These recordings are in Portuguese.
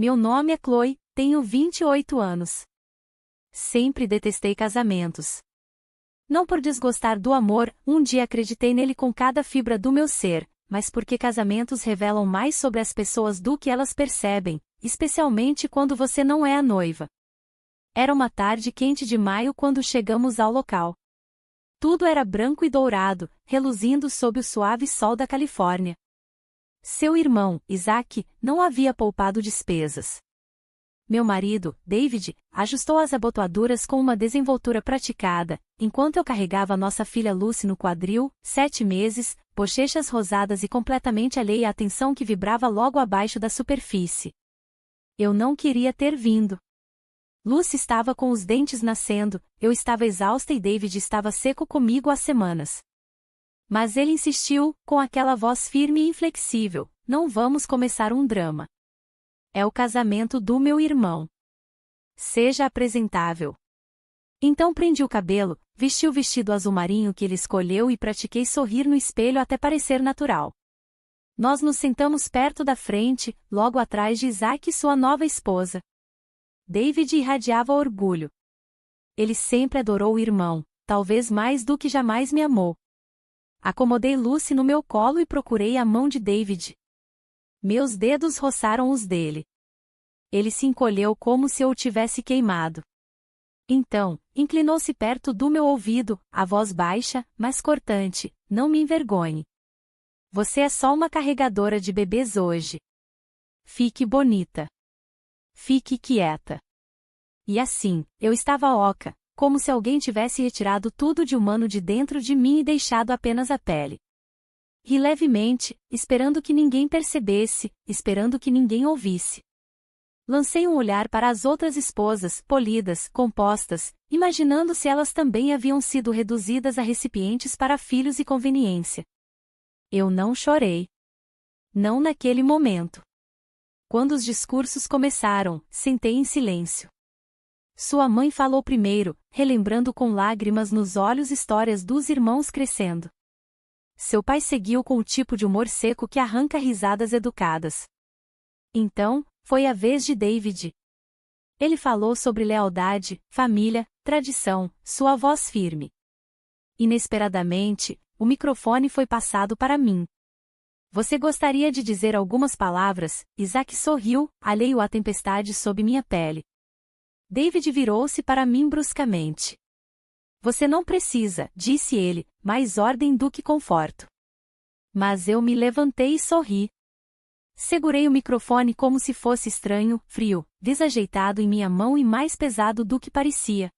Meu nome é Chloe, tenho 28 anos. Sempre detestei casamentos. Não por desgostar do amor, um dia acreditei nele com cada fibra do meu ser, mas porque casamentos revelam mais sobre as pessoas do que elas percebem, especialmente quando você não é a noiva. Era uma tarde quente de maio quando chegamos ao local. Tudo era branco e dourado, reluzindo sob o suave sol da Califórnia. Seu irmão, Isaac, não havia poupado despesas. Meu marido, David, ajustou as abotoaduras com uma desenvoltura praticada, enquanto eu carregava nossa filha Lucy no quadril, 7 meses, bochechas rosadas e completamente alheia à tensão que vibrava logo abaixo da superfície. Eu não queria ter vindo. Lucy estava com os dentes nascendo, eu estava exausta e David estava seco comigo há semanas. Mas ele insistiu, com aquela voz firme e inflexível, não vamos começar um drama. É o casamento do meu irmão. Seja apresentável. Então prendi o cabelo, vesti o vestido azul marinho que ele escolheu e pratiquei sorrir no espelho até parecer natural. Nós nos sentamos perto da frente, logo atrás de Isaac e sua nova esposa. David irradiava orgulho. Ele sempre adorou o irmão, talvez mais do que jamais me amou. Acomodei Lucy no meu colo e procurei a mão de David. Meus dedos roçaram os dele. Ele se encolheu como se eu o tivesse queimado. Então, inclinou-se perto do meu ouvido, a voz baixa, mas cortante, não me envergonhe. Você é só uma carregadora de bebês hoje. Fique bonita. Fique quieta. E assim, eu estava oca, como se alguém tivesse retirado tudo de humano de dentro de mim e deixado apenas a pele. Ri levemente, esperando que ninguém percebesse, esperando que ninguém ouvisse. Lancei um olhar para as outras esposas, polidas, compostas, imaginando se elas também haviam sido reduzidas a recipientes para filhos e conveniência. Eu não chorei. Não naquele momento. Quando os discursos começaram, sentei em silêncio. Sua mãe falou primeiro, relembrando com lágrimas nos olhos histórias dos irmãos crescendo. Seu pai seguiu com o tipo de humor seco que arranca risadas educadas. Então, foi a vez de David. Ele falou sobre lealdade, família, tradição, sua voz firme. Inesperadamente, o microfone foi passado para mim. Você gostaria de dizer algumas palavras? Isaac sorriu, alheio à tempestade sob minha pele. David virou-se para mim bruscamente. Você não precisa, disse ele, mais ordem do que conforto. Mas eu me levantei e sorri. Segurei o microfone como se fosse estranho, frio, desajeitado em minha mão e mais pesado do que parecia.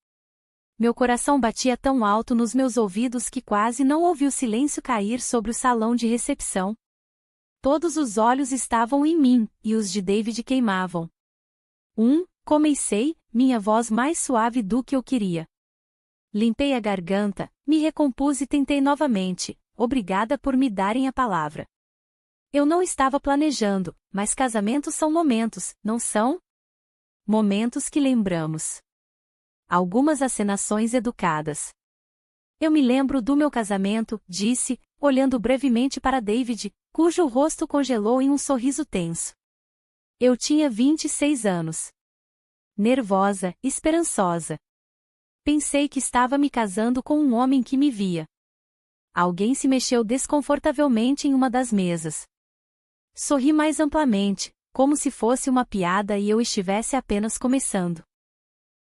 Meu coração batia tão alto nos meus ouvidos que quase não ouvi o silêncio cair sobre o salão de recepção. Todos os olhos estavam em mim, e os de David queimavam. Comecei, minha voz mais suave do que eu queria. Limpei a garganta, me recompus e tentei novamente, obrigada por me darem a palavra. Eu não estava planejando, mas casamentos são momentos, não são? Momentos que lembramos. Algumas acenações educadas. Eu me lembro do meu casamento, disse, olhando brevemente para David, cujo rosto congelou em um sorriso tenso. Eu tinha 26 anos. Nervosa, esperançosa. Pensei que estava me casando com um homem que me via. Alguém se mexeu desconfortavelmente em uma das mesas. Sorri mais amplamente, como se fosse uma piada e eu estivesse apenas começando.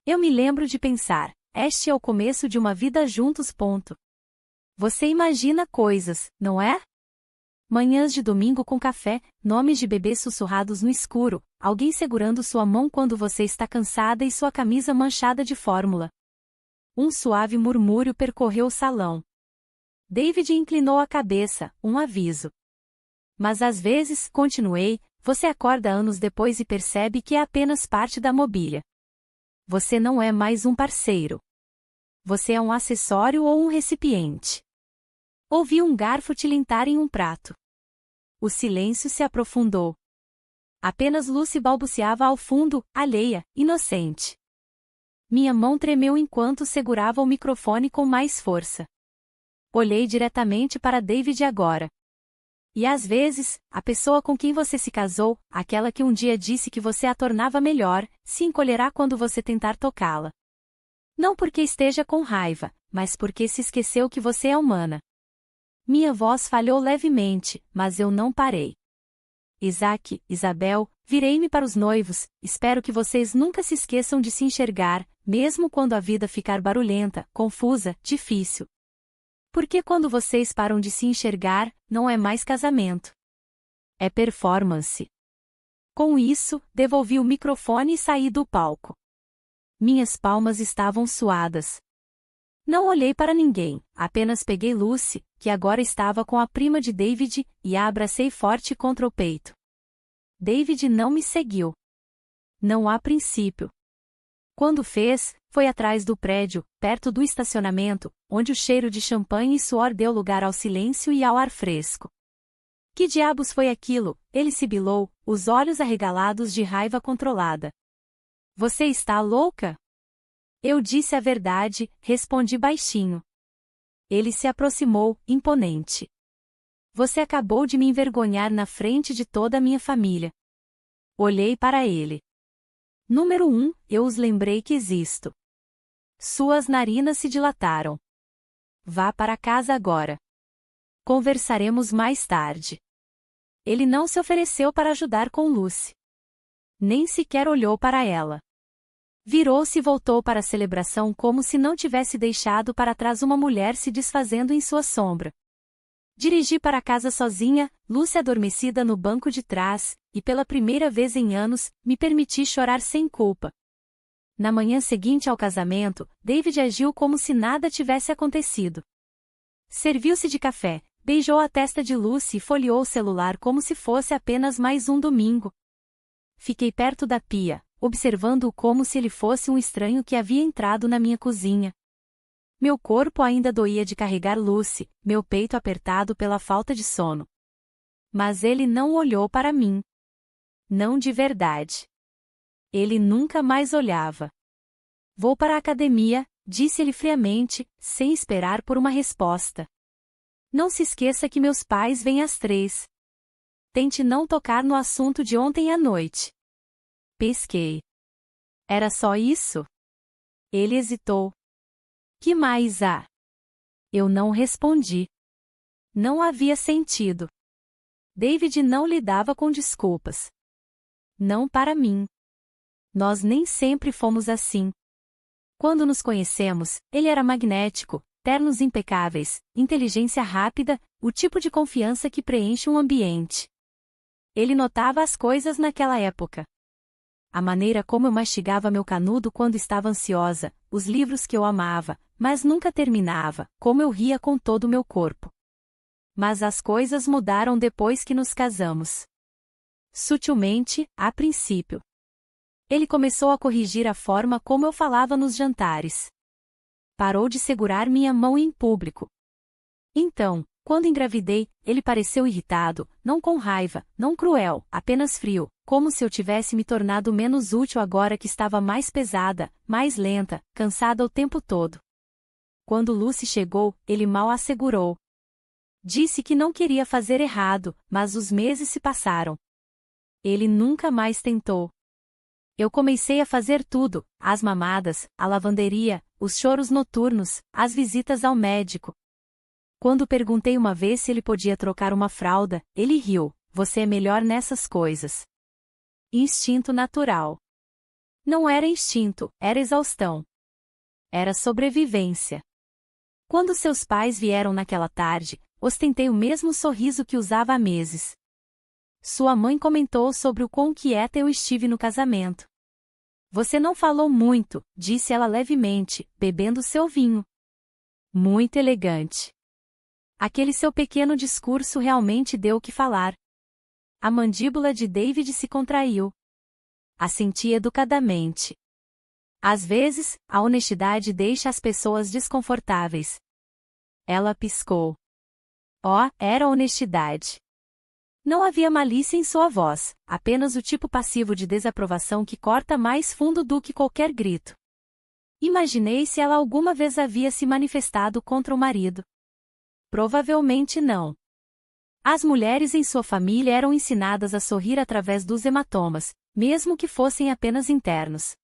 Eu me lembro de pensar, este é o começo de uma vida juntos. Você imagina coisas, não é? Manhãs de domingo com café, nomes de bebês sussurrados no escuro, alguém segurando sua mão quando você está cansada e sua camisa manchada de fórmula. Um suave murmúrio percorreu o salão. David inclinou a cabeça, um aviso. Mas às vezes, continuei, você acorda anos depois e percebe que é apenas parte da mobília. Você não é mais um parceiro. Você é um acessório ou um recipiente. Ouvi um garfo tilintar em um prato. O silêncio se aprofundou. Apenas Lucy balbuciava ao fundo, alheia, inocente. Minha mão tremeu enquanto segurava o microfone com mais força. Olhei diretamente para David agora. E às vezes, a pessoa com quem você se casou, aquela que um dia disse que você a tornava melhor, se encolherá quando você tentar tocá-la. Não porque esteja com raiva, mas porque se esqueceu que você é humana. Minha voz falhou levemente, mas eu não parei. Isaac, Isabel, virei-me para os noivos, espero que vocês nunca se esqueçam de se enxergar, mesmo quando a vida ficar barulhenta, confusa, difícil. Porque quando vocês param de se enxergar, não é mais casamento. É performance. Com isso, devolvi o microfone e saí do palco. Minhas palmas estavam suadas. Não olhei para ninguém, apenas peguei Lucy, que agora estava com a prima de David, e a abracei forte contra o peito. David não me seguiu. Não a princípio. Quando fez, foi atrás do prédio, perto do estacionamento, onde o cheiro de champanhe e suor deu lugar ao silêncio e ao ar fresco. Que diabos foi aquilo? Ele sibilou, os olhos arregalados de raiva controlada. Você está louca? Eu disse a verdade, respondi baixinho. Ele se aproximou, imponente. Você acabou de me envergonhar na frente de toda a minha família. Olhei para ele. Número 1, eu os lembrei que existo. Suas narinas se dilataram. Vá para casa agora. Conversaremos mais tarde. Ele não se ofereceu para ajudar com Lucy. Nem sequer olhou para ela. Virou-se e voltou para a celebração como se não tivesse deixado para trás uma mulher se desfazendo em sua sombra. Dirigi para casa sozinha, Lucy adormecida no banco de trás, e pela primeira vez em anos, me permiti chorar sem culpa. Na manhã seguinte ao casamento, David agiu como se nada tivesse acontecido. Serviu-se de café, beijou a testa de Lucy e folheou o celular como se fosse apenas mais um domingo. Fiquei perto da pia, observando-o como se ele fosse um estranho que havia entrado na minha cozinha. Meu corpo ainda doía de carregar Lucy, meu peito apertado pela falta de sono. Mas ele não olhou para mim. Não de verdade. Ele nunca mais olhava. Vou para a academia, disse ele friamente, sem esperar por uma resposta. Não se esqueça que meus pais vêm às 3. Tente não tocar no assunto de ontem à noite. Pesquei. Era só isso? Ele hesitou. Que mais há? Eu não respondi. Não havia sentido. David não lidava com desculpas. Não para mim. Nós nem sempre fomos assim. Quando nos conhecemos, ele era magnético, ternos impecáveis, inteligência rápida, o tipo de confiança que preenche um ambiente. Ele notava as coisas naquela época. A maneira como eu mastigava meu canudo quando estava ansiosa, os livros que eu amava, mas nunca terminava, como eu ria com todo o meu corpo. Mas as coisas mudaram depois que nos casamos. Sutilmente, a princípio. Ele começou a corrigir a forma como eu falava nos jantares. Parou de segurar minha mão em público. Então, quando engravidei, ele pareceu irritado, não com raiva, não cruel, apenas frio, como se eu tivesse me tornado menos útil agora que estava mais pesada, mais lenta, cansada o tempo todo. Quando Lucy chegou, ele mal a segurou. Disse que não queria fazer errado, mas os meses se passaram. Ele nunca mais tentou. Eu comecei a fazer tudo, as mamadas, a lavanderia, os choros noturnos, as visitas ao médico. Quando perguntei uma vez se ele podia trocar uma fralda, ele riu, você é melhor nessas coisas. Instinto natural. Não era instinto, era exaustão. Era sobrevivência. Quando seus pais vieram naquela tarde, ostentei o mesmo sorriso que usava há meses. Sua mãe comentou sobre o quão quieta eu estive no casamento. Você não falou muito, disse ela levemente, bebendo seu vinho. Muito elegante. Aquele seu pequeno discurso realmente deu o que falar. A mandíbula de David se contraiu. Assenti educadamente. Às vezes, a honestidade deixa as pessoas desconfortáveis. Ela piscou. Oh, era honestidade. Não havia malícia em sua voz, apenas o tipo passivo de desaprovação que corta mais fundo do que qualquer grito. Imaginei se ela alguma vez havia se manifestado contra o marido. Provavelmente não. As mulheres em sua família eram ensinadas a sorrir através dos hematomas, mesmo que fossem apenas internos.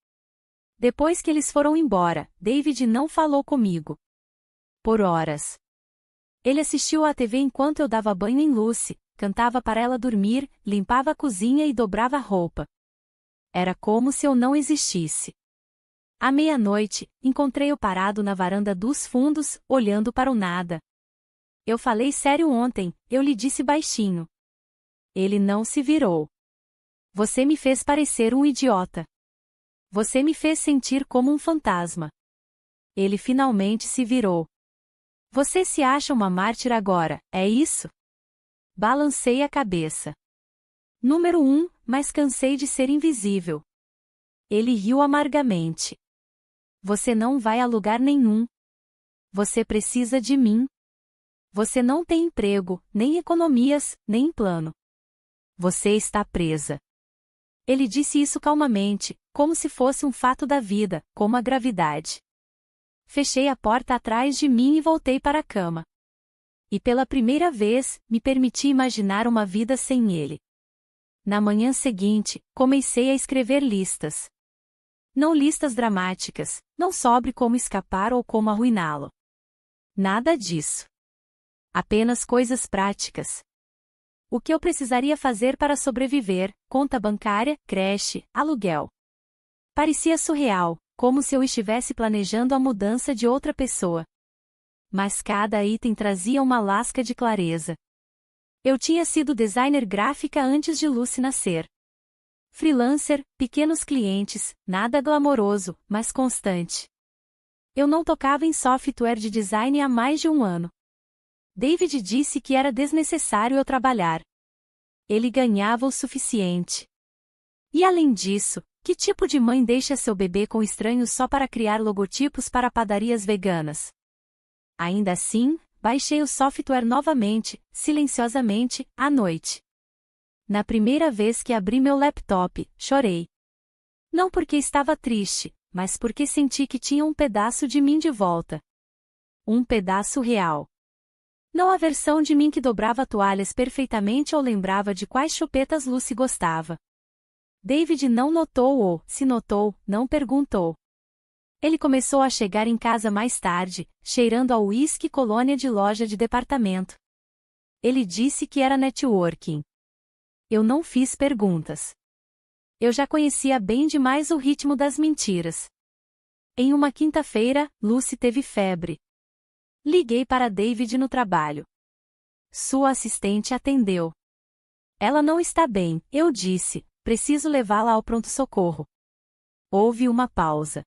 Depois que eles foram embora, David não falou comigo. Por horas. Ele assistiu à TV enquanto eu dava banho em Lucy, cantava para ela dormir, limpava a cozinha e dobrava a roupa. Era como se eu não existisse. À meia-noite, encontrei-o parado na varanda dos fundos, olhando para o nada. Eu falei sério ontem, eu lhe disse baixinho. Ele não se virou. Você me fez parecer um idiota. Você me fez sentir como um fantasma. Ele finalmente se virou. Você se acha uma mártir agora, é isso? Balancei a cabeça. Número 1, mas cansei de ser invisível. Ele riu amargamente. Você não vai a lugar nenhum. Você precisa de mim. Você não tem emprego, nem economias, nem plano. Você está presa. Ele disse isso calmamente, como se fosse um fato da vida, como a gravidade. Fechei a porta atrás de mim e voltei para a cama. E pela primeira vez, me permiti imaginar uma vida sem ele. Na manhã seguinte, comecei a escrever listas. Não listas dramáticas, não sobre como escapar ou como arruiná-lo. Nada disso. Apenas coisas práticas. O que eu precisaria fazer para sobreviver, conta bancária, creche, aluguel. Parecia surreal, como se eu estivesse planejando a mudança de outra pessoa. Mas cada item trazia uma lasca de clareza. Eu tinha sido designer gráfica antes de Lucy nascer. Freelancer, pequenos clientes, nada glamouroso, mas constante. Eu não tocava em software de design há mais de um ano. David disse que era desnecessário eu trabalhar. Ele ganhava o suficiente. E além disso, que tipo de mãe deixa seu bebê com estranhos só para criar logotipos para padarias veganas? Ainda assim, baixei o software novamente, silenciosamente, à noite. Na primeira vez que abri meu laptop, chorei. Não porque estava triste, mas porque senti que tinha um pedaço de mim de volta. Um pedaço real. Não a versão de mim que dobrava toalhas perfeitamente ou lembrava de quais chupetas Lucy gostava. David não notou ou, se notou, não perguntou. Ele começou a chegar em casa mais tarde, cheirando a uísque colônia de loja de departamento. Ele disse que era networking. Eu não fiz perguntas. Eu já conhecia bem demais o ritmo das mentiras. Em uma quinta-feira, Lucy teve febre. Liguei para David no trabalho. Sua assistente atendeu. Ela não está bem, eu disse, preciso levá-la ao pronto-socorro. Houve uma pausa.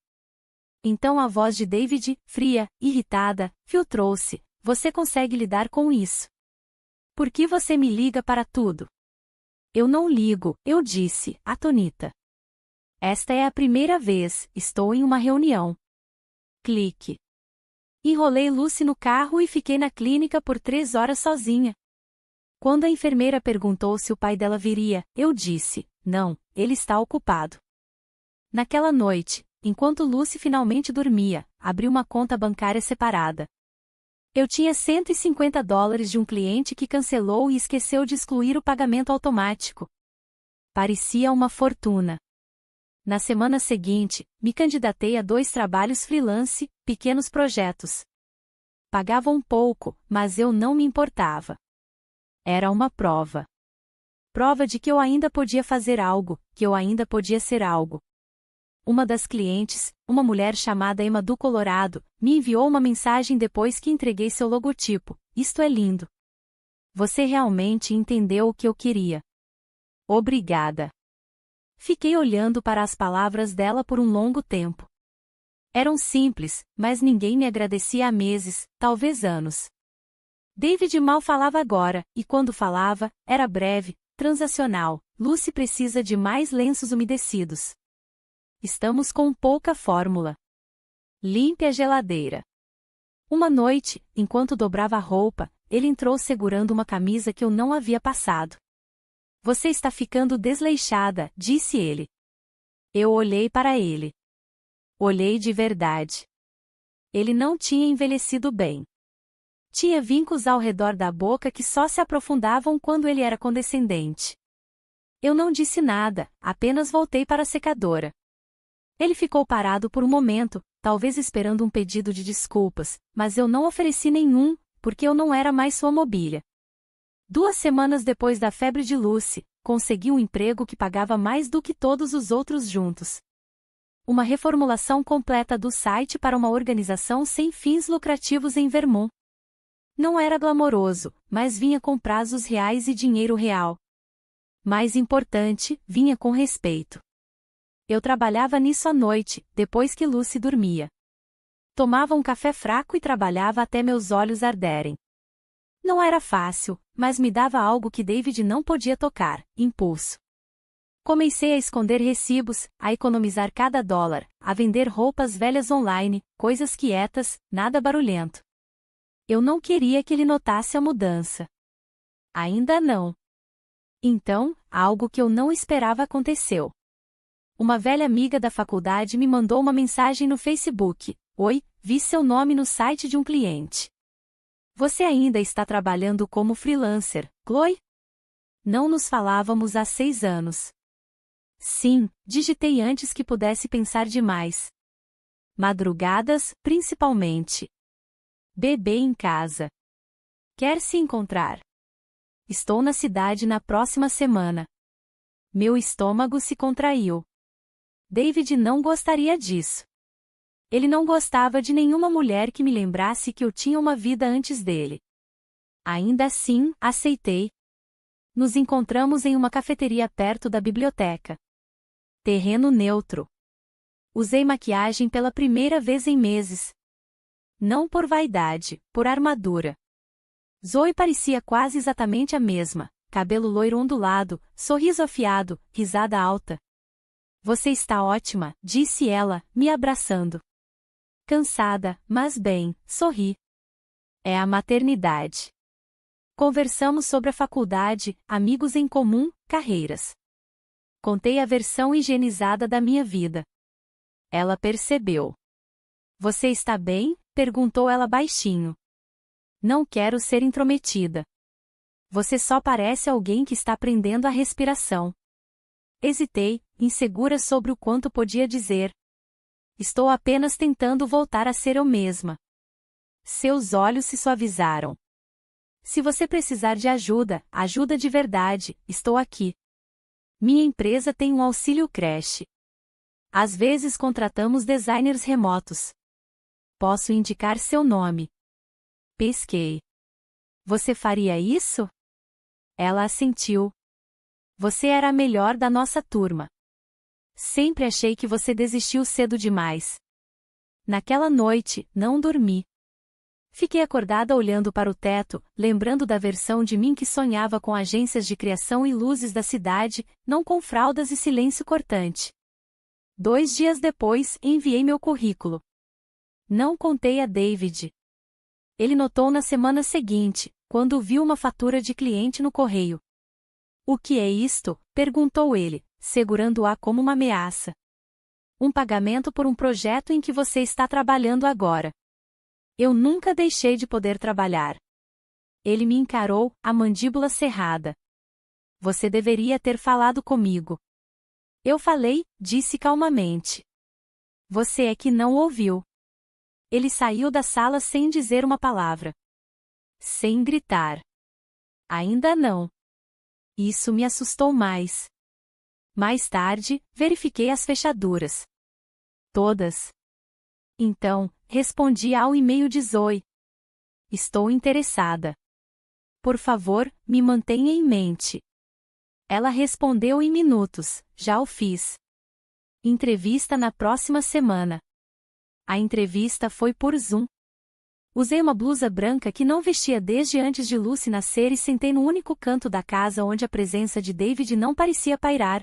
Então a voz de David, fria, irritada, filtrou-se. Você consegue lidar com isso? Por que você me liga para tudo? Eu não ligo, eu disse, atonita. Esta é a primeira vez, estou em uma reunião. Clique. Enrolei Lucy no carro e fiquei na clínica por 3 horas sozinha. Quando a enfermeira perguntou se o pai dela viria, eu disse, não, ele está ocupado. Naquela noite, enquanto Lucy finalmente dormia, abri uma conta bancária separada. Eu tinha $150 de um cliente que cancelou e esqueceu de excluir o pagamento automático. Parecia uma fortuna. Na semana seguinte, me candidatei a 2 trabalhos freelance, pequenos projetos. Pagavam pouco, mas eu não me importava. Era uma prova. Prova de que eu ainda podia fazer algo, que eu ainda podia ser algo. Uma das clientes, uma mulher chamada Emma do Colorado, me enviou uma mensagem depois que entreguei seu logotipo. Isto é lindo. Você realmente entendeu o que eu queria. Obrigada. Fiquei olhando para as palavras dela por um longo tempo. Eram simples, mas ninguém me agradecia há meses, talvez anos. David mal falava agora, e quando falava, era breve, transacional. Lucy precisa de mais lenços umedecidos. Estamos com pouca fórmula. Limpe a geladeira. Uma noite, enquanto dobrava a roupa, ele entrou segurando uma camisa que eu não havia passado. Você está ficando desleixada, disse ele. Eu olhei para ele. Olhei de verdade. Ele não tinha envelhecido bem. Tinha vincos ao redor da boca que só se aprofundavam quando ele era condescendente. Eu não disse nada, apenas voltei para a secadora. Ele ficou parado por um momento, talvez esperando um pedido de desculpas, mas eu não ofereci nenhum, porque eu não era mais sua mobília. 2 semanas depois da febre de Lucy, consegui um emprego que pagava mais do que todos os outros juntos. Uma reformulação completa do site para uma organização sem fins lucrativos em Vermont. Não era glamouroso, mas vinha com prazos reais e dinheiro real. Mais importante, vinha com respeito. Eu trabalhava nisso à noite, depois que Lucy dormia. Tomava um café fraco e trabalhava até meus olhos arderem. Não era fácil, mas me dava algo que David não podia tocar: impulso. Comecei a esconder recibos, a economizar cada dólar, a vender roupas velhas online, coisas quietas, nada barulhento. Eu não queria que ele notasse a mudança. Ainda não. Então, algo que eu não esperava aconteceu. Uma velha amiga da faculdade me mandou uma mensagem no Facebook: "Oi, vi seu nome no site de um cliente. Você ainda está trabalhando como freelancer, Chloe?" Não nos falávamos há 6 anos. Sim, digitei antes que pudesse pensar demais. Madrugadas, principalmente. Bebê em casa. Quer se encontrar? Estou na cidade na próxima semana. Meu estômago se contraiu. David não gostaria disso. Ele não gostava de nenhuma mulher que me lembrasse que eu tinha uma vida antes dele. Ainda assim, aceitei. Nos encontramos em uma cafeteria perto da biblioteca. Terreno neutro. Usei maquiagem pela primeira vez em meses. Não por vaidade, por armadura. Zoe parecia quase exatamente a mesma, cabelo loiro ondulado, sorriso afiado, risada alta. "Você está ótima", disse ela, me abraçando. Cansada, mas bem, sorri. É a maternidade. Conversamos sobre a faculdade, amigos em comum, carreiras. Contei a versão higienizada da minha vida. Ela percebeu. "Você está bem?", perguntou ela baixinho. "Não quero ser intrometida. Você só parece alguém que está aprendendo a respiração." Hesitei, insegura sobre o quanto podia dizer. "Estou apenas tentando voltar a ser eu mesma." Seus olhos se suavizaram. "Se você precisar de ajuda, ajuda de verdade, estou aqui. Minha empresa tem um auxílio creche. Às vezes contratamos designers remotos. Posso indicar seu nome." Pesquei. "Você faria isso?" Ela assentiu. "Você era a melhor da nossa turma. Sempre achei que você desistiu cedo demais." Naquela noite, não dormi. Fiquei acordada olhando para o teto, lembrando da versão de mim que sonhava com agências de criação e luzes da cidade, não com fraldas e silêncio cortante. 2 dias depois, enviei meu currículo. Não contei a David. Ele notou na semana seguinte, quando viu uma fatura de cliente no correio. "O que é isto?", perguntou ele, segurando-a como uma ameaça. "Um pagamento por um projeto em que você está trabalhando agora." Eu nunca deixei de poder trabalhar. Ele me encarou, a mandíbula cerrada. "Você deveria ter falado comigo." "Eu falei", disse calmamente. "Você é que não ouviu." Ele saiu da sala sem dizer uma palavra. Sem gritar. Ainda não. Isso me assustou mais. Mais tarde, verifiquei as fechaduras. Todas. Então, respondi ao e-mail de Zoe. "Estou interessada. Por favor, me mantenha em mente." Ela respondeu em minutos: "Já o fiz. Entrevista na próxima semana." A entrevista foi por Zoom. Usei uma blusa branca que não vestia desde antes de Lucy nascer e sentei no único canto da casa onde a presença de David não parecia pairar.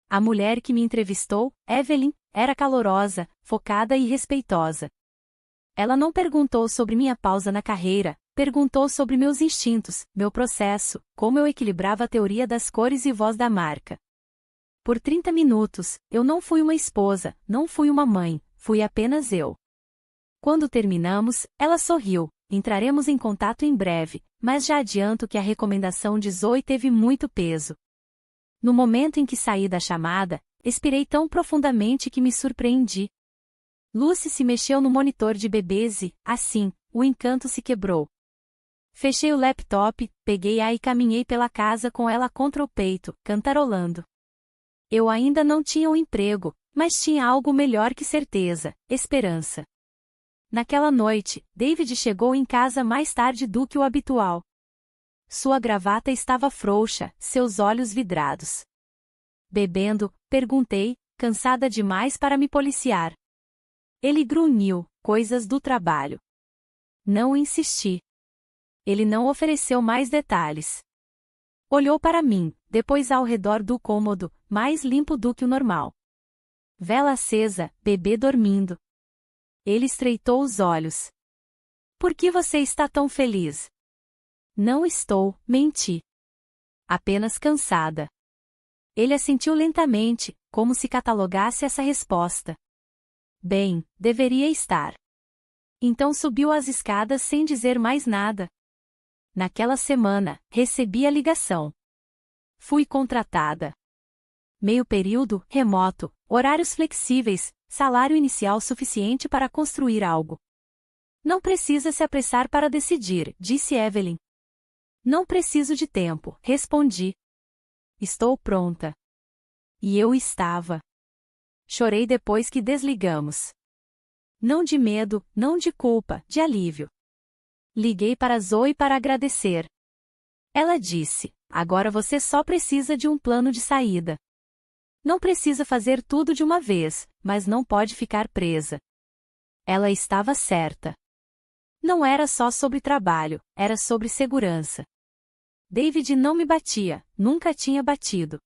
A mulher que me entrevistou, Evelyn, era calorosa, focada e respeitosa. Ela não perguntou sobre minha pausa na carreira, perguntou sobre meus instintos, meu processo, como eu equilibrava a teoria das cores e voz da marca. Por 30 minutos, eu não fui uma esposa, não fui uma mãe, fui apenas eu. Quando terminamos, ela sorriu. entraremos em contato em breve, mas já adianto que a recomendação de Zoe teve muito peso. No momento em que saí da chamada, expirei tão profundamente que me surpreendi. Lucy se mexeu no monitor de bebês e, assim, o encanto se quebrou. Fechei o laptop, peguei-a e caminhei pela casa com ela contra o peito, cantarolando. Eu ainda não tinha um emprego, mas tinha algo melhor que certeza, esperança. Naquela noite, David chegou em casa mais tarde do que o habitual. Sua gravata estava frouxa, seus olhos vidrados. Bebendo, perguntei, cansada demais para me policiar. Ele grunhiu, coisas do trabalho. Não insisti. Ele não ofereceu mais detalhes. Olhou para mim, depois ao redor do cômodo, mais limpo do que o normal. Vela acesa, bebê dormindo. Ele estreitou os olhos. Por que você está tão feliz? Não estou, menti. Apenas cansada. Ele assentiu lentamente, como se catalogasse essa resposta. Bem, deveria estar. Então subiu as escadas sem dizer mais nada. Naquela semana, recebi a ligação. Fui contratada. Meio período, remoto, horários flexíveis, salário inicial suficiente para construir algo. Não precisa se apressar para decidir, disse Evelyn. Não preciso de tempo, respondi. Estou pronta. E eu estava. Chorei depois que desligamos. Não de medo, não de culpa, de alívio. Liguei para Zoe para agradecer. Ela disse, agora você só precisa de um plano de saída. Não precisa fazer tudo de uma vez, mas não pode ficar presa. Ela estava certa. Não era só sobre trabalho, era sobre segurança. David não me batia, nunca tinha batido.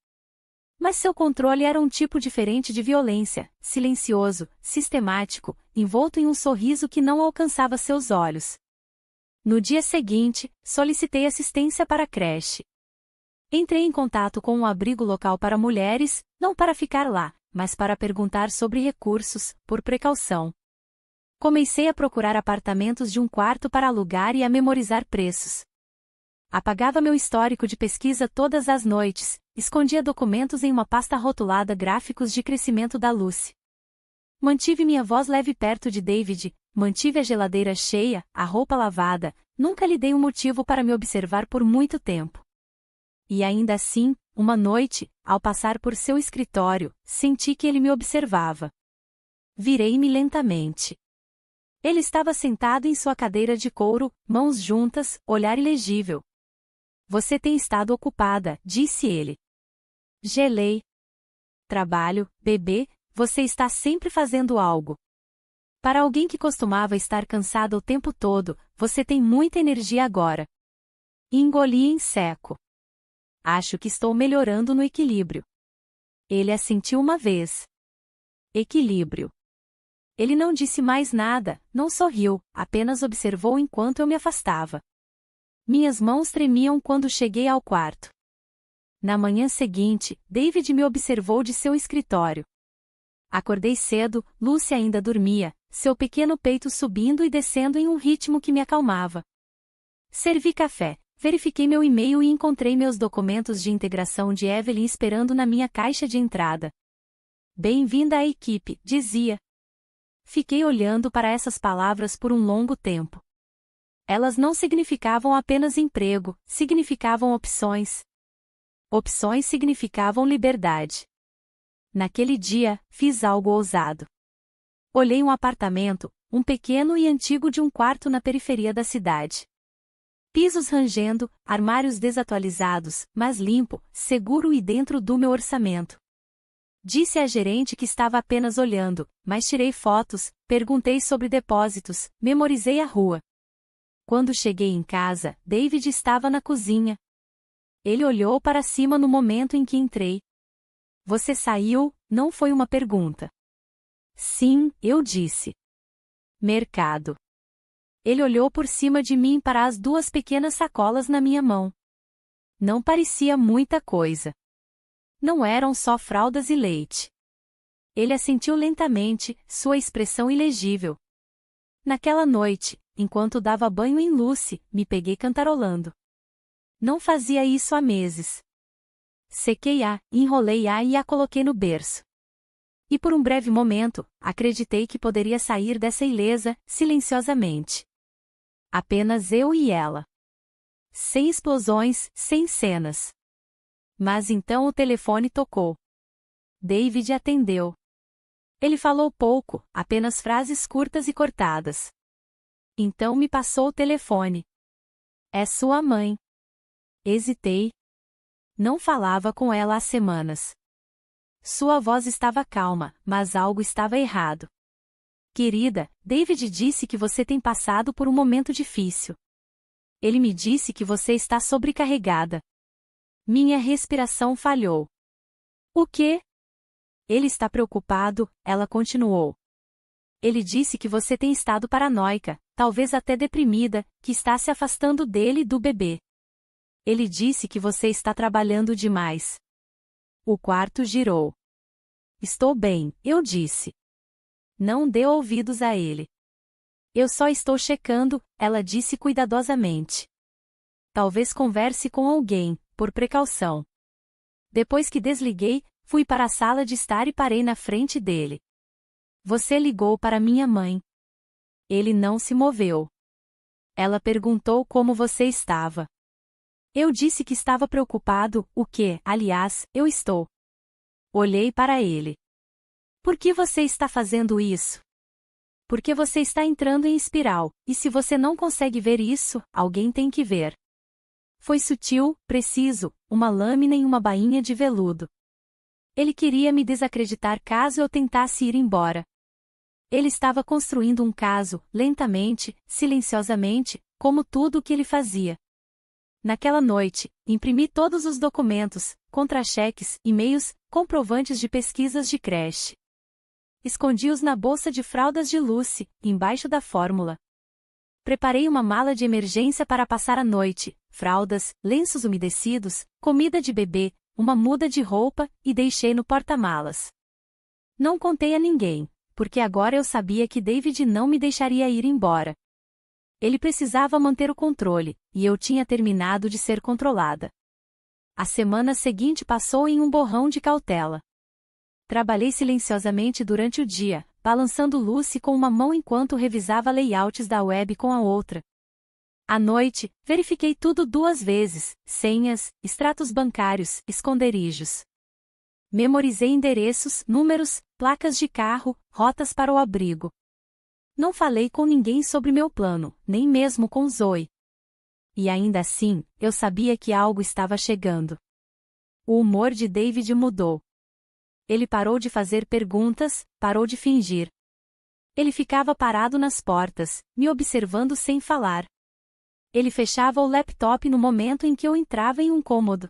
Mas seu controle era um tipo diferente de violência, silencioso, sistemático, envolto em um sorriso que não alcançava seus olhos. No dia seguinte, solicitei assistência para a creche. Entrei em contato com um abrigo local para mulheres, não para ficar lá, mas para perguntar sobre recursos, por precaução. Comecei a procurar apartamentos de um quarto para alugar e a memorizar preços. Apagava meu histórico de pesquisa todas as noites, escondia documentos em uma pasta rotulada gráficos de crescimento da Lucy. Mantive minha voz leve perto de David, mantive a geladeira cheia, a roupa lavada, nunca lhe dei um motivo para me observar por muito tempo. E ainda assim, uma noite, ao passar por seu escritório, senti que ele me observava. Virei-me lentamente. Ele estava sentado em sua cadeira de couro, mãos juntas, olhar ilegível. Você tem estado ocupada, disse ele. Gelei. Trabalho, bebê, você está sempre fazendo algo. Para alguém que costumava estar cansado o tempo todo, você tem muita energia agora. Engoli em seco. Acho que estou melhorando no equilíbrio. Ele assentiu uma vez. Equilíbrio. Ele não disse mais nada, não sorriu, apenas observou enquanto eu me afastava. Minhas mãos tremiam quando cheguei ao quarto. Na manhã seguinte, David me observou de seu escritório. Acordei cedo, Lucy ainda dormia, seu pequeno peito subindo e descendo em um ritmo que me acalmava. Servi café, verifiquei meu e-mail e encontrei meus documentos de integração de Evelyn esperando na minha caixa de entrada. Bem-vinda à equipe, dizia. Fiquei olhando para essas palavras por um longo tempo. Elas não significavam apenas emprego, significavam opções. Opções significavam liberdade. Naquele dia, fiz algo ousado. Olhei um apartamento, um pequeno e antigo de um quarto na periferia da cidade. Pisos rangendo, armários desatualizados, mas limpo, seguro e dentro do meu orçamento. Disse à gerente que estava apenas olhando, mas tirei fotos, perguntei sobre depósitos, memorizei a rua. Quando cheguei em casa, David estava na cozinha. Ele olhou para cima no momento em que entrei. Você saiu? Não foi uma pergunta. Sim, eu disse. Mercado. Ele olhou por cima de mim para as duas pequenas sacolas na minha mão. Não parecia muita coisa. Não eram só fraldas e leite. Ele assentiu lentamente, sua expressão ilegível. Naquela noite, enquanto dava banho em Lucy, me peguei cantarolando. Não fazia isso há meses. Sequei-a, enrolei-a e a coloquei no berço. E por um breve momento, acreditei que poderia sair dessa ilesa, silenciosamente. Apenas eu e ela. Sem explosões, sem cenas. Mas então o telefone tocou. David atendeu. Ele falou pouco, apenas frases curtas e cortadas. Então me passou o telefone. É sua mãe. Hesitei. Não falava com ela há semanas. Sua voz estava calma, mas algo estava errado. Querida, David disse que você tem passado por um momento difícil. Ele me disse que você está sobrecarregada. Minha respiração falhou. O quê? Ele está preocupado, ela continuou. Ele disse que você tem estado paranoica, talvez até deprimida, que está se afastando dele e do bebê. Ele disse que você está trabalhando demais. O quarto girou. Estou bem, eu disse. Não dê ouvidos a ele. Eu só estou checando, ela disse cuidadosamente. Talvez converse com alguém, por precaução. Depois que desliguei, fui para a sala de estar e parei na frente dele. Você ligou para minha mãe. Ele não se moveu. Ela perguntou como você estava. Eu disse que estava preocupado, o que, aliás, eu estou. Olhei para ele. Por que você está fazendo isso? Porque você está entrando em espiral, e se você não consegue ver isso, alguém tem que ver. Foi sutil, preciso, uma lâmina em uma bainha de veludo. Ele queria me desacreditar caso eu tentasse ir embora. Ele estava construindo um caso, lentamente, silenciosamente, como tudo o que ele fazia. Naquela noite, imprimi todos os documentos, contra-cheques, e-mails, comprovantes de pesquisas de creche. Escondi-os na bolsa de fraldas de Lucy, embaixo da fórmula. Preparei uma mala de emergência para passar a noite, fraldas, lenços umedecidos, comida de bebê, uma muda de roupa, e deixei no porta-malas. Não contei a ninguém, porque agora eu sabia que David não me deixaria ir embora. Ele precisava manter o controle, e eu tinha terminado de ser controlada. A semana seguinte passou em um borrão de cautela. Trabalhei silenciosamente durante o dia, balançando Lucy com uma mão enquanto revisava layouts da web com a outra. À noite, verifiquei tudo 2 vezes, senhas, extratos bancários, esconderijos. Memorizei endereços, números, placas de carro, rotas para o abrigo. Não falei com ninguém sobre meu plano, nem mesmo com Zoe. E ainda assim, eu sabia que algo estava chegando. O humor de David mudou. Ele parou de fazer perguntas, parou de fingir. Ele ficava parado nas portas, me observando sem falar. Ele fechava o laptop no momento em que eu entrava em um cômodo.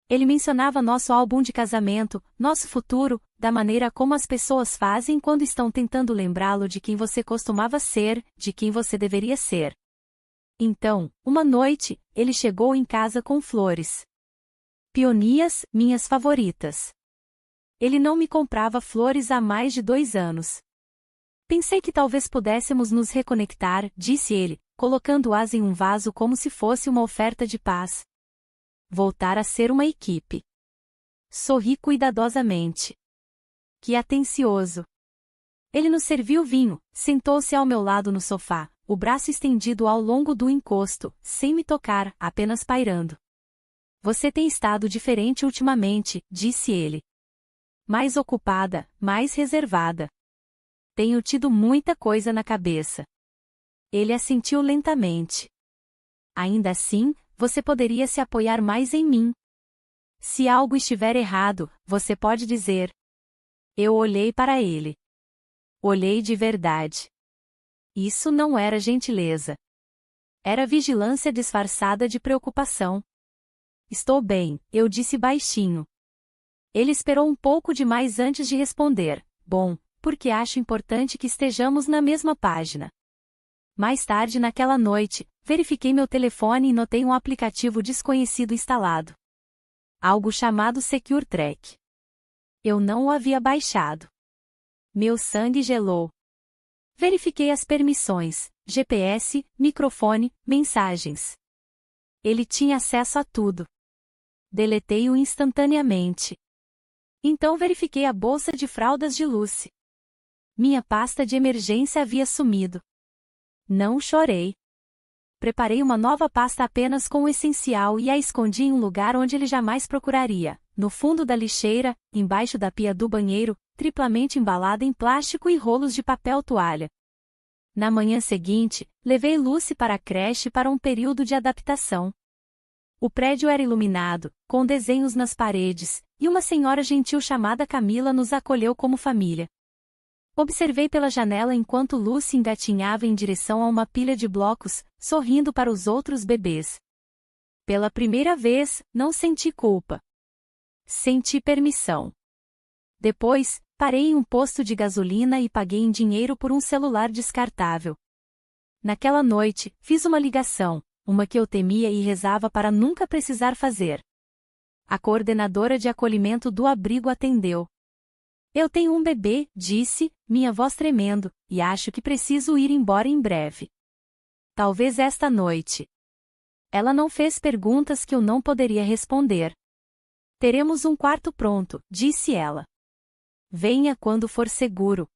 Ele mencionava nosso álbum de casamento, nosso futuro, da maneira como as pessoas fazem quando estão tentando lembrá-lo de quem você costumava ser, de quem você deveria ser. Então, uma noite, ele chegou em casa com flores. Peonias, minhas favoritas. Ele não me comprava flores há mais de 2 anos. Pensei que talvez pudéssemos nos reconectar, disse ele, colocando-as em um vaso como se fosse uma oferta de paz. Voltar a ser uma equipe. Sorri cuidadosamente. Que atencioso. Ele nos serviu vinho, sentou-se ao meu lado no sofá, o braço estendido ao longo do encosto, sem me tocar, apenas pairando. Você tem estado diferente ultimamente, disse ele. Mais ocupada, mais reservada. Tenho tido muita coisa na cabeça. Ele assentiu lentamente. Ainda assim, você poderia se apoiar mais em mim. Se algo estiver errado, você pode dizer. Eu olhei para ele. Olhei de verdade. Isso não era gentileza. Era vigilância disfarçada de preocupação. Estou bem, eu disse baixinho. Ele esperou um pouco demais antes de responder. Bom, porque acho importante que estejamos na mesma página. Mais tarde naquela noite, verifiquei meu telefone e notei um aplicativo desconhecido instalado. Algo chamado Secure Track. Eu não o havia baixado. Meu sangue gelou. Verifiquei as permissões, GPS, microfone, mensagens. Ele tinha acesso a tudo. Deletei-o instantaneamente. Então verifiquei a bolsa de fraldas de Lucy. Minha pasta de emergência havia sumido. Não chorei. Preparei uma nova pasta apenas com o essencial e a escondi em um lugar onde ele jamais procuraria, no fundo da lixeira, embaixo da pia do banheiro, triplamente embalada em plástico e rolos de papel toalha. Na manhã seguinte, levei Lucy para a creche para um período de adaptação. O prédio era iluminado, com desenhos nas paredes, e uma senhora gentil chamada Camila nos acolheu como família. Observei pela janela enquanto Lucy engatinhava em direção a uma pilha de blocos, sorrindo para os outros bebês. Pela primeira vez, não senti culpa. Senti permissão. Depois, parei em um posto de gasolina e paguei em dinheiro por um celular descartável. Naquela noite, fiz uma ligação, uma que eu temia e rezava para nunca precisar fazer. A coordenadora de acolhimento do abrigo atendeu. Eu tenho um bebê, disse, minha voz tremendo, e acho que preciso ir embora em breve. Talvez esta noite. Ela não fez perguntas que eu não poderia responder. Teremos um quarto pronto, disse ela. Venha quando for seguro.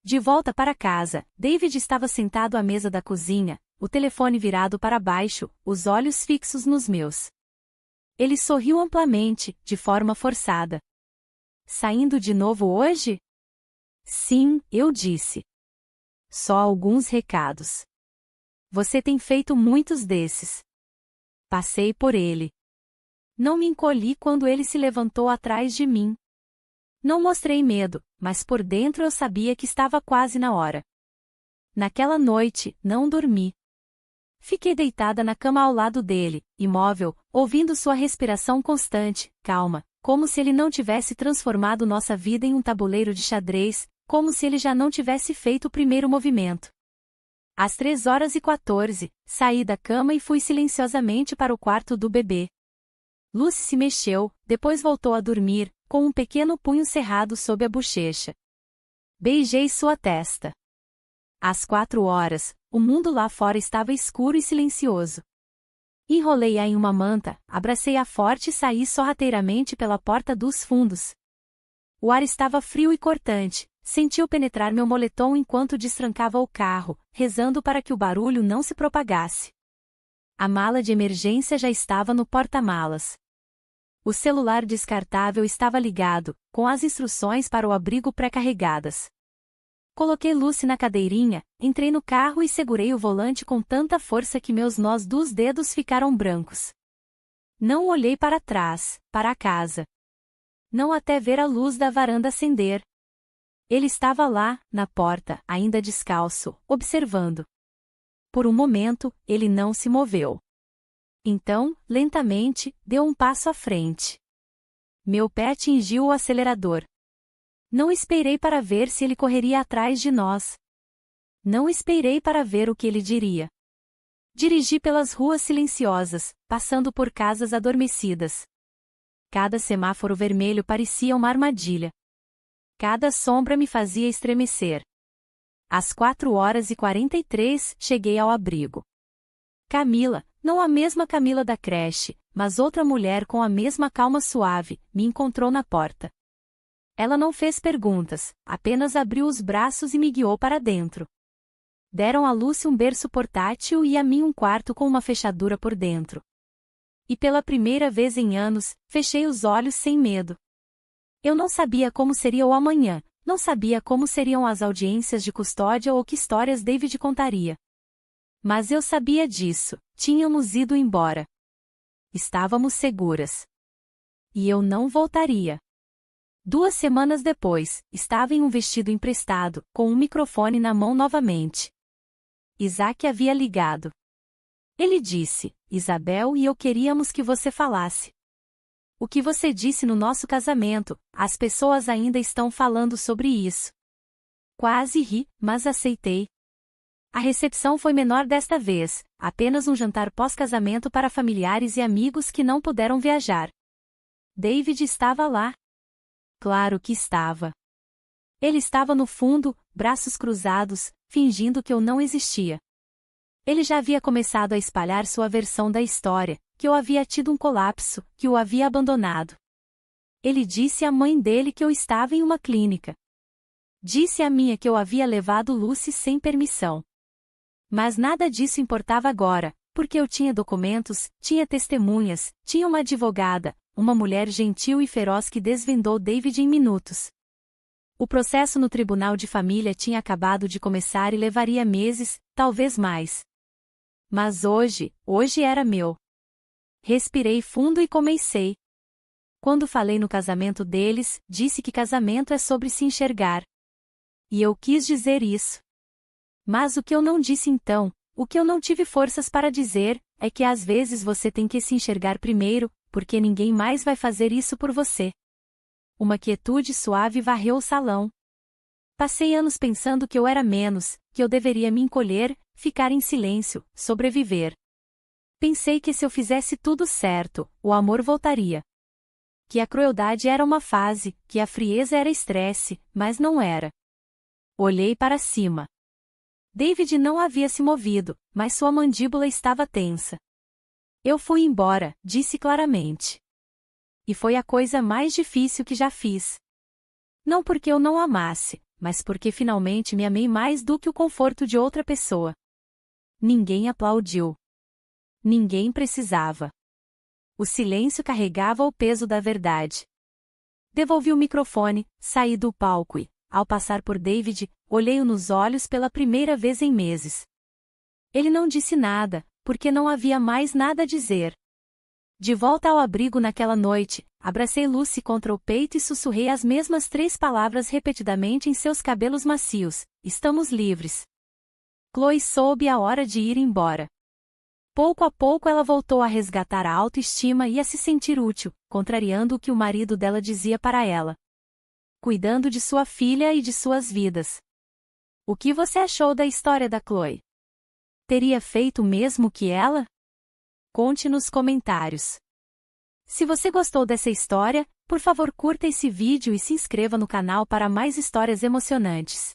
De volta para casa, David estava sentado à mesa da cozinha, o telefone virado para baixo, os olhos fixos nos meus. Ele sorriu amplamente, de forma forçada. Saindo de novo hoje? Sim, eu disse. Só alguns recados. Você tem feito muitos desses. Passei por ele. Não me encolhi quando ele se levantou atrás de mim. Não mostrei medo, mas por dentro eu sabia que estava quase na hora. Naquela noite, não dormi. Fiquei deitada na cama ao lado dele, imóvel, ouvindo sua respiração constante, calma, como se ele não tivesse transformado nossa vida em um tabuleiro de xadrez, como se ele já não tivesse feito o primeiro movimento. Às 3h14, saí da cama e fui silenciosamente para o quarto do bebê. Lucy se mexeu, depois voltou a dormir, com um pequeno punho cerrado sob a bochecha. Beijei sua testa. Às 4h, o mundo lá fora estava escuro e silencioso. Enrolei-a em uma manta, abracei-a forte e saí sorrateiramente pela porta dos fundos. O ar estava frio e cortante, senti-o penetrar meu moletom enquanto destrancava o carro, rezando para que o barulho não se propagasse. A mala de emergência já estava no porta-malas. O celular descartável estava ligado, com as instruções para o abrigo pré-carregadas. Coloquei Lucy na cadeirinha, entrei no carro e segurei o volante com tanta força que meus nós dos dedos ficaram brancos. Não olhei para trás, para a casa. Não até ver a luz da varanda acender. Ele estava lá, na porta, ainda descalço, observando. Por um momento, ele não se moveu. Então, lentamente, deu um passo à frente. Meu pé atingiu o acelerador. Não esperei para ver se ele correria atrás de nós. Não esperei para ver o que ele diria. Dirigi pelas ruas silenciosas, passando por casas adormecidas. Cada semáforo vermelho parecia uma armadilha. Cada sombra me fazia estremecer. Às 4h43, cheguei ao abrigo. Camila, não a mesma Camila da creche, mas outra mulher com a mesma calma suave, me encontrou na porta. Ela não fez perguntas, apenas abriu os braços e me guiou para dentro. Deram a Lucy um berço portátil e a mim um quarto com uma fechadura por dentro. E pela primeira vez em anos, fechei os olhos sem medo. Eu não sabia como seria o amanhã, não sabia como seriam as audiências de custódia ou que histórias David contaria. Mas eu sabia disso, tínhamos ido embora. Estávamos seguras. E eu não voltaria. 2 semanas depois, estava em um vestido emprestado, com um microfone na mão novamente. Isaac havia ligado. Ele disse, Isabel e eu queríamos que você falasse. O que você disse no nosso casamento, as pessoas ainda estão falando sobre isso. Quase ri, mas aceitei. A recepção foi menor desta vez, apenas um jantar pós-casamento para familiares e amigos que não puderam viajar. David estava lá. Claro que estava. Ele estava no fundo, braços cruzados, fingindo que eu não existia. Ele já havia começado a espalhar sua versão da história, que eu havia tido um colapso, que o havia abandonado. Ele disse à mãe dele que eu estava em uma clínica. Disse à minha que eu havia levado Lucy sem permissão. Mas nada disso importava agora, porque eu tinha documentos, tinha testemunhas, tinha uma advogada, uma mulher gentil e feroz que desvendou David em minutos. O processo no tribunal de família tinha acabado de começar e levaria meses, talvez mais. Mas hoje era meu. Respirei fundo e comecei. Quando falei no casamento deles, disse que casamento é sobre se enxergar. E eu quis dizer isso. Mas o que eu não disse então, o que eu não tive forças para dizer, é que às vezes você tem que se enxergar primeiro, porque ninguém mais vai fazer isso por você. Uma quietude suave varreu o salão. Passei anos pensando que eu era menos, que eu deveria me encolher, ficar em silêncio, sobreviver. Pensei que se eu fizesse tudo certo, o amor voltaria. Que a crueldade era uma fase, que a frieza era estresse, mas não era. Olhei para cima. David não havia se movido, mas sua mandíbula estava tensa. Eu fui embora, disse claramente. E foi a coisa mais difícil que já fiz. Não porque eu não amasse, mas porque finalmente me amei mais do que o conforto de outra pessoa. Ninguém aplaudiu. Ninguém precisava. O silêncio carregava o peso da verdade. Devolvi o microfone, saí do palco e, ao passar por David, olhei-o nos olhos pela primeira vez em meses. Ele não disse nada, porque não havia mais nada a dizer. De volta ao abrigo naquela noite, abracei Lucy contra o peito e sussurrei as mesmas 3 palavras repetidamente em seus cabelos macios: estamos livres. Chloe soube a hora de ir embora. Pouco a pouco ela voltou a resgatar a autoestima e a se sentir útil, contrariando o que o marido dela dizia para ela. Cuidando de sua filha e de suas vidas. O que você achou da história da Chloe? Teria feito o mesmo que ela? Conte nos comentários. Se você gostou dessa história, por favor curta esse vídeo e se inscreva no canal para mais histórias emocionantes.